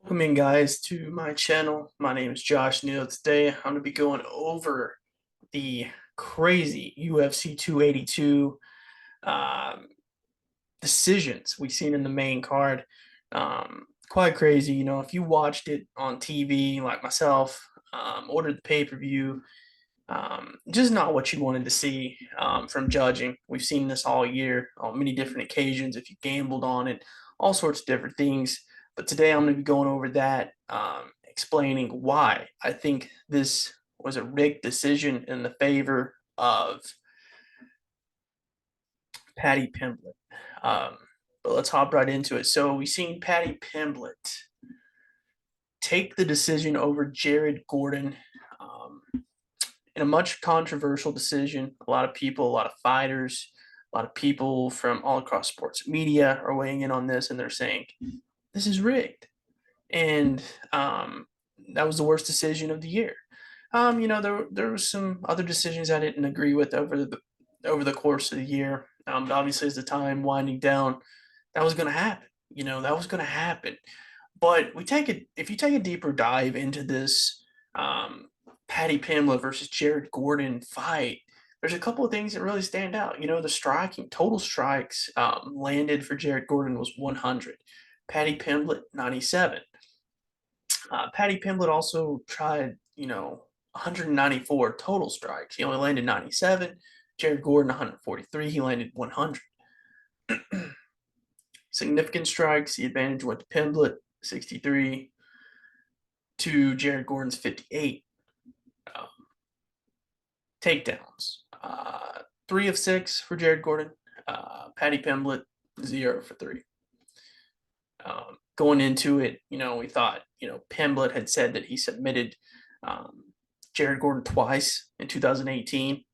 Welcome in, guys, to my channel. My name is Josh Neal. Today, I'm going to be going over the crazy UFC 282 um, decisions we've seen in the main card. Quite crazy, if you watched it on TV, like myself, ordered the pay-per-view, just not what you wanted to see from judging. We've seen this all year on many different occasions. If you gambled on it, all sorts of different things. But today I'm going to be going over that, explaining why I think this was a rigged decision in the favor of Paddy Pimblett. Um, but let's hop right into it. So we've seen Paddy Pimblett take the decision over Jared Gordon. Um, in a much controversial decision. A lot of people, a lot of fighters, a lot of people from all across sports media are weighing in on this, and they're saying this is rigged. And that was the worst decision of the year. There was some other decisions I didn't agree with over the course of the year. But obviously, as the time winding down, that was going to happen. That was going to happen. But if you take a deeper dive into this Paddy Pimblett versus Jared Gordon fight, there's a couple of things that really stand out. The striking, total strikes landed for Jared Gordon was 100. Paddy Pimblett, 97. Paddy Pimblett also tried, 194 total strikes. He only landed 97. Jared Gordon, 143. He landed 100. Significant strikes. The advantage went to Pimblett, 63 to Jared Gordon's 58. Um, Takedowns. 3 of 6 for Jared Gordon. Paddy Pimblett, 0 for 3. Going into it, we thought, Pimblett had said that he submitted Jared Gordon twice in 2018.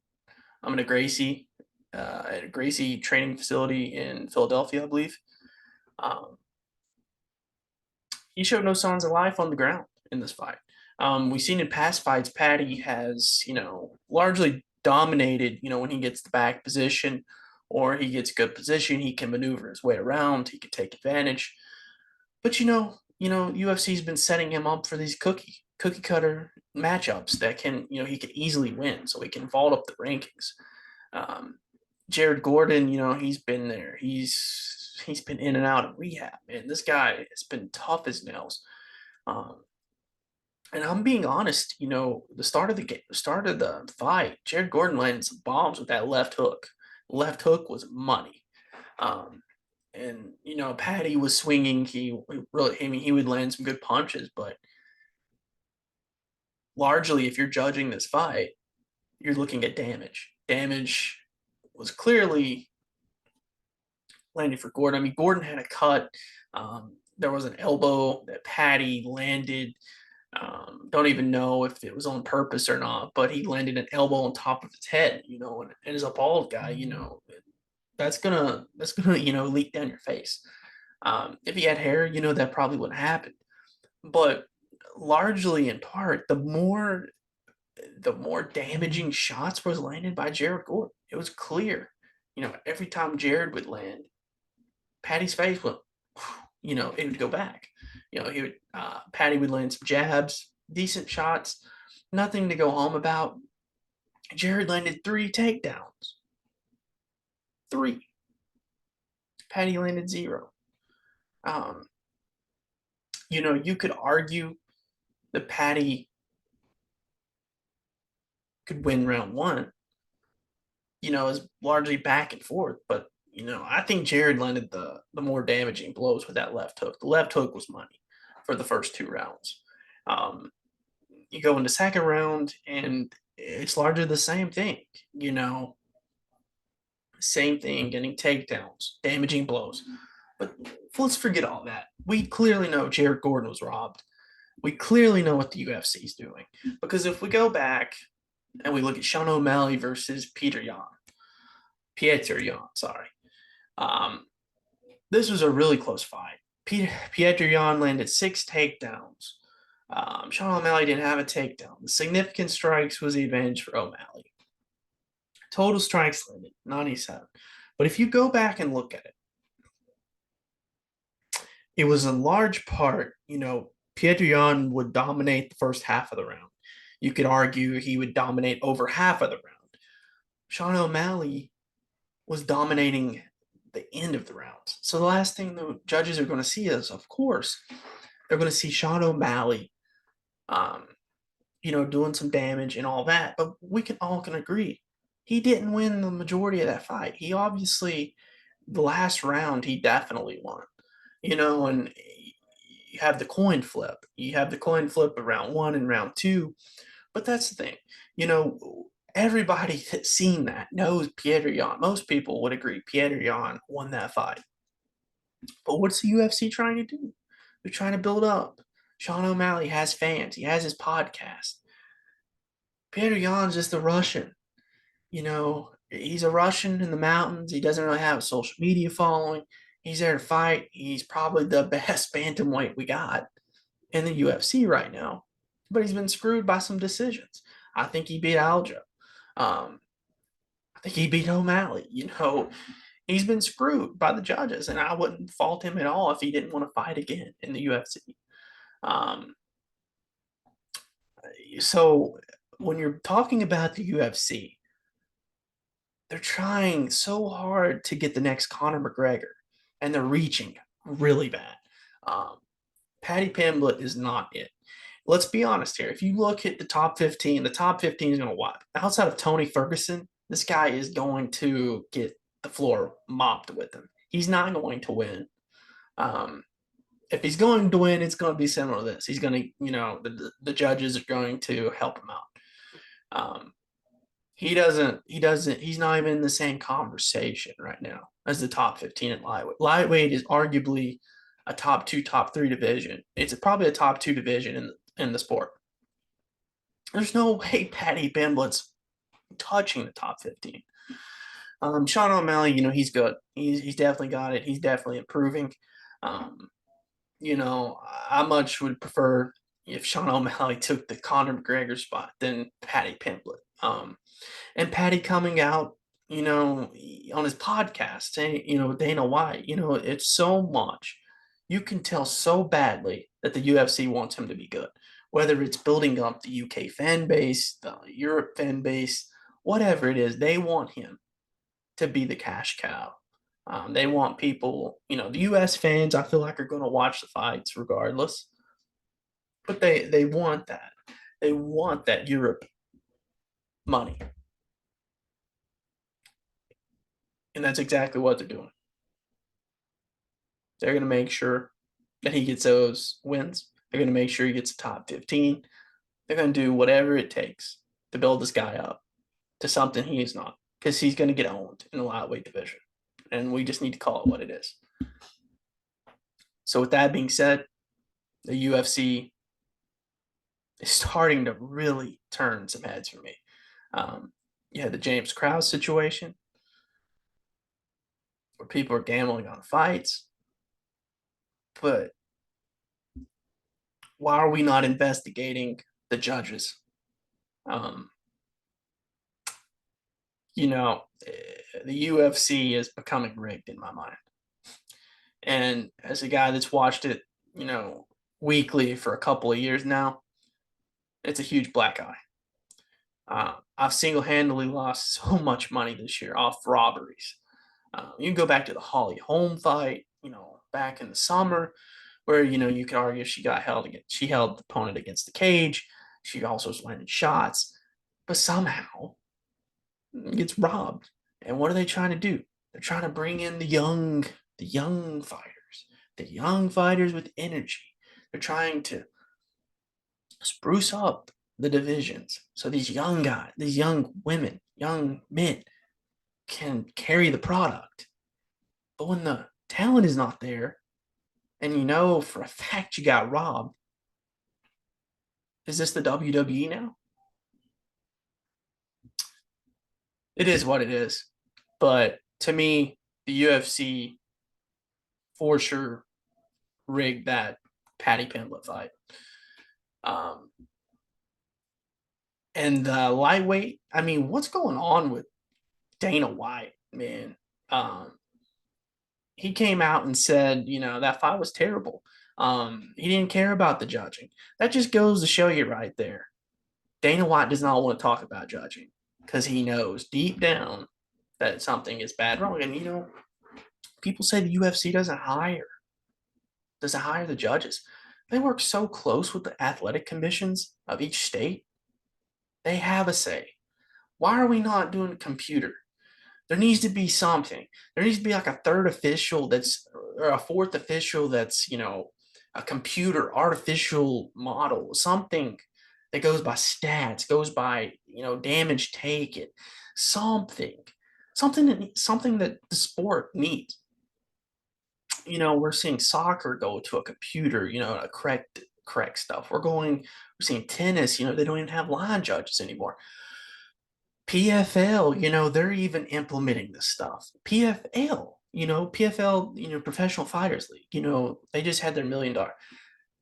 I'm in at a Gracie training facility in Philadelphia, I believe. He showed no signs of life on the ground in this fight. We've seen in past fights, Paddy has, largely dominated, when he gets the back position or he gets good position, he can maneuver his way around, he can take advantage. But UFC's been setting him up for these cookie cutter matchups that can, he can easily win, so he can vault up the rankings. Um, Jared Gordon, he's been there. He's been in and out of rehab, man. This guy has been tough as nails. Um, and I'm being honest, the start of the fight, Jared Gordon landed some bombs with that left hook. Left hook was money. Um, and Paddy was swinging. He would land some good punches, but largely, if you're judging this fight, you're looking at damage. Damage was clearly landed for Gordon. I mean, Gordon had a cut. There was an elbow that Paddy landed. Don't even know if it was on purpose or not, but he landed an elbow on top of his head. And as a bald guy, that's gonna leak down your face. If he had hair, that probably wouldn't happen. But largely in part, the more damaging shots was landed by Jared Gordon. It was clear. Every time Jared would land, Paddy's face went, it would go back. Paddy would land some jabs, decent shots, nothing to go home about. Jared landed 3 takedowns. 3. Paddy landed 0. Um, you could argue that Paddy could win round 1. Is largely back and forth, but I think Jared landed the more damaging blows with that left hook. The left hook was money for the first 2 rounds. Um, you go into second round, and it's largely the same thing. Same thing, getting takedowns, damaging blows. But let's forget all that. We clearly know Jared Gordon was robbed. We clearly know what the UFC is doing, because if we go back and we look at Sean O'Malley versus Pieter Yan, sorry. Um, this was a really close fight. Pieter Yan landed 6 takedowns. Sean O'Malley didn't have a takedown. The significant strikes was the advantage for O'Malley. Total strikes landed 97. But if you go back and look at it, it was a large part, Pietro Yan would dominate the first half of the round. You could argue he would dominate over half of the round. Sean O'Malley was dominating the end of the round. So the last thing the judges are going to see is, of course, they're going to see Sean O'Malley, um, doing some damage and all that. But we can agree he didn't win the majority of that fight. He obviously, the last round, he definitely won. And you have the coin flip. You have the coin flip of round one and round two. But that's the thing. Everybody that's seen that knows Pietro Yan. Most people would agree Pietro Yan won that fight. But what's the UFC trying to do? They're trying to build up. Sean O'Malley has fans. He has his podcast. Pietro Yan's just a Russian. He's a Russian in the mountains. He doesn't really have a social media following. He's there to fight. He's probably the best bantamweight we got in the UFC right now. But he's been screwed by some decisions. I think he beat Aljo. I think he beat O'Malley. He's been screwed by the judges, and I wouldn't fault him at all if he didn't want to fight again in the UFC. Um, so when you're talking about the UFC, they're trying so hard to get the next Conor McGregor, and they're reaching really bad. Um, Paddy Pimblett is not it. Let's be honest here. If you look at the top 15 is going to wipe. Outside of Tony Ferguson, this guy is going to get the floor mopped with him. He's not going to win. If he's going to win, it's going to be similar to this. He's going to, the judges are going to help him out. He's not even in the same conversation right now as the top 15 at lightweight. Lightweight is arguably a top two, top three division. It's probably a top two division in the sport. There's no way Paddy Pimblett's touching the top 15. Sean O'Malley, he's good. He's definitely got it. He's definitely improving. I much would prefer if Sean O'Malley took the Conor McGregor spot than Paddy Pimblett. And Paddy coming out, on his podcast saying, Dana White, it's so much. You can tell so badly that the UFC wants him to be good, whether it's building up the UK fan base, the Europe fan base, whatever it is, they want him to be the cash cow. They want people, the US fans, I feel like, are going to watch the fights regardless. But they want that. They want that Europe money. And that's exactly what they're doing. They're going to make sure that he gets those wins. They're going to make sure he gets the top 15. They're going to do whatever it takes to build this guy up to something he is not, because he's going to get owned in the lightweight division. And we just need to call it what it is. So with that being said, the UFC is starting to really turn some heads for me. You had the James Krause situation where people are gambling on fights. But why are we not investigating the judges? The UFC is becoming rigged in my mind. And as a guy that's watched it, weekly for a couple of years now, it's a huge black eye. I've single-handedly lost so much money this year off robberies. You can go back to the Holly Holm fight, back in the summer, where you could argue she held the opponent against the cage. She also was landing shots, but somehow gets robbed. And what are they trying to do? They're trying to bring in the young fighters with energy. They're trying to spruce up the divisions so these young guys, these young women, young men can carry the product. But when the talent is not there, and for a fact you got robbed, is this the WWE now? It is what it is. But to me, the UFC for sure rigged that Paddy Pimblett fight. And lightweight, what's going on with Dana White, man? he came out and said, that fight was terrible. He didn't care about the judging. That just goes to show you right there. Dana White does not want to talk about judging because he knows deep down that something is bad wrong. And people say the UFC doesn't hire the judges. They work so close with the athletic commissions of each state. They have a say. Why are we not doing a computer? There needs to be something. There needs to be like a third official or a fourth official that's, a computer, artificial model, something that goes by stats, goes by, damage taken, something, something that the sport needs. We're seeing soccer go to a computer, to correct stuff. We're seeing tennis, they don't even have line judges anymore. PFL, they're even implementing this stuff. PFL, Professional Fighters League, they just had their $1 million.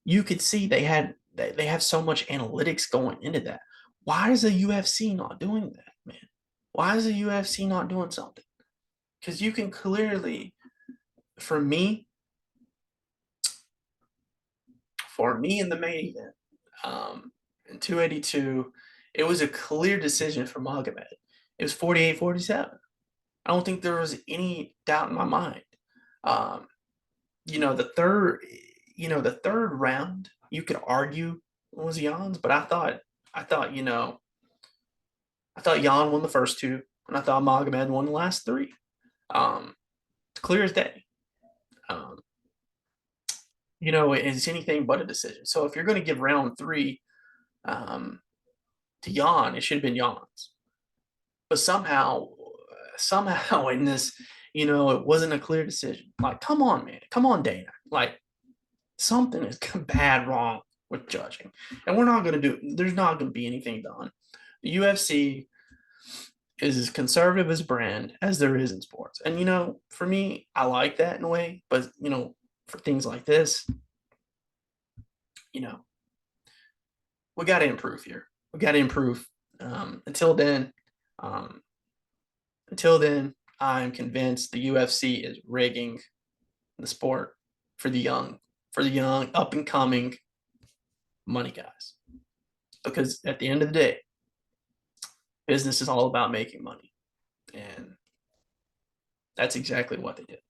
You could see they have so much analytics going into that. Why is the UFC not doing that, man? Why is the UFC not doing something? Because you can clearly, for me in the main event, in 282, it was a clear decision for Magomed. It was 48-47. I don't think there was any doubt in my mind. Um, the third round, you could argue was Jan's, but I thought Jan won the first two, and I thought Magomed won the last three. It's clear as day. Um, it's anything but a decision. So if you're going to give round three um, to Jan, it should have been Jan's. But somehow in this, it wasn't a clear decision. Like, come on, man. Come on, Dana. Like, something is bad wrong with judging. And there's not going to be anything done. The UFC is as conservative as brand as there is in sports. And, for me, I like that in a way. But, for things like this, you know, we got to improve here. We got to improve. Until then, um, I'm convinced the UFC is rigging the sport for the young, up and coming money guys. Because at the end of the day, business is all about making money, and that's exactly what they did.